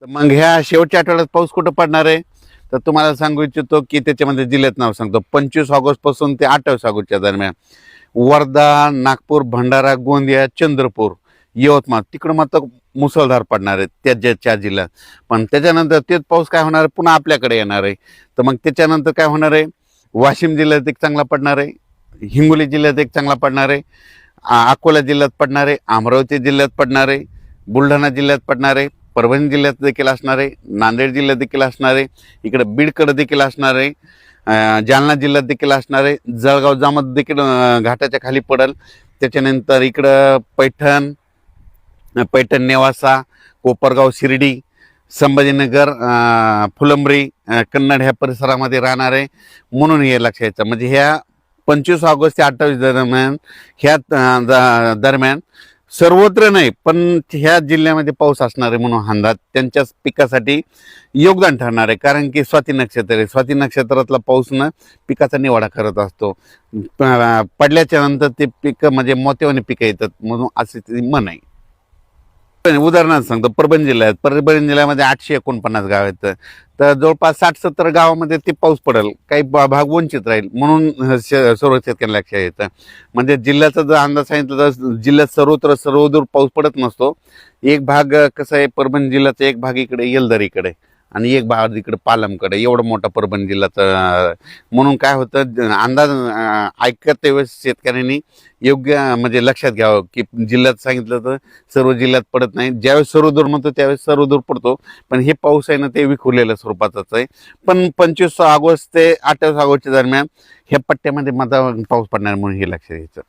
तर मग ह्या शेवटच्या आठवड्यात पाऊस कुठं पडणार आहे तर तुम्हाला सांगू इच्छितो की त्याच्यामध्ये जिल्ह्यात नाव सांगतो 25 ऑगस्ट पासून ते 28 ऑगस्टच्या दरम्यान वर्धा, नागपूर, भंडारा, गोंदिया, चंद्रपूर, यवतमाळ तिकडं मात्र मुसळधार पडणार आहे त्या ज्या 4 जिल्ह्यात. पण त्याच्यानंतर तेच पाऊस काय होणार आहे पुन्हा आपल्याकडे येणार आहे. तर मग त्याच्यानंतर काय होणार आहे, वाशिम जिल्ह्यात एक चांगला पडणार आहे, हिंगोली जिल्ह्यात एक चांगला पडणार आहे, अकोला जिल्ह्यात पडणार आहे, अमरावती जिल्ह्यात पडणार आहे, बुलढाणा जिल्ह्यात पडणार आहे, परभणी जिल्ह्यात देखील असणार आहे, नांदेड जिल्ह्यात देखील असणार आहे, इकडे बीडकडे देखील असणार आहे, जालना जिल्ह्यात देखील असणार आहे, जळगाव जामोद देखील घाटाच्या खाली पडेल. त्याच्यानंतर इकडं पैठण नेवासा, कोपरगाव, शिर्डी, संभाजीनगर, फुलंब्री, कन्नड ह्या परिसरामध्ये राहणार आहे. म्हणून हे लक्षात यायचं म्हणजे ह्या 25 ऑगस्ट ते 28 दरम्यान दरम्यान सर्वत्र नाही पण ह्या जिल्ह्यामध्ये पाऊस असणार आहे म्हणून अंदाज त्यांच्याच पिकासाठी योगदान ठरणार आहे. कारण की स्वाती नक्षत्र आहे, स्वाती नक्षत्रातला पाऊसनं पिकाचा निवाडा करत असतो. पडल्याच्या नंतर ते पिकं म्हणजे मोत्यावानी पिकं येतात म्हणून असे ते म्हण आहे. उदाहरणार्थ सांगतो, परभणी जिल्ह्यामध्ये 849 गाव आहेत. तर जवळपास 60-70 गावामध्ये ते पाऊस पडेल, काही भाग वंचित राहील म्हणून सर्व शेतकऱ्यांना लक्षात येतं. म्हणजे जिल्ह्याचा जर अंदाज सांगितलं तर जिल्ह्यात सर्वदूर पाऊस पडत नसतो. एक भाग कसं आहे, परभणी जिल्ह्याचा एक भाग इकडे येलदरीकडे आणि एक भाग इकडे पालमकडे, एवढं मोठा परभणी जिल्ह्याचा. म्हणून काय होतं, अंदाज ऐकत वेळेस शेतकऱ्यांनी योग्य म्हणजे लक्षात घ्यावं की जिल्ह्यात सांगितलं तर सर्व जिल्ह्यात पडत नाही. ज्यावेळेस सर्वदूर म्हणतो त्यावेळेस सर्वदूर पडतो, पण हे पाऊस आहे ना ते विखुरलेल्या स्वरूपाचाच आहे. पण 25 ऑगस्ट ते 28 ऑगस्टच्या दरम्यान ह्या पट्ट्यामध्ये माझा पाऊस पडणार म्हणून हे लक्षात घ्यायचं.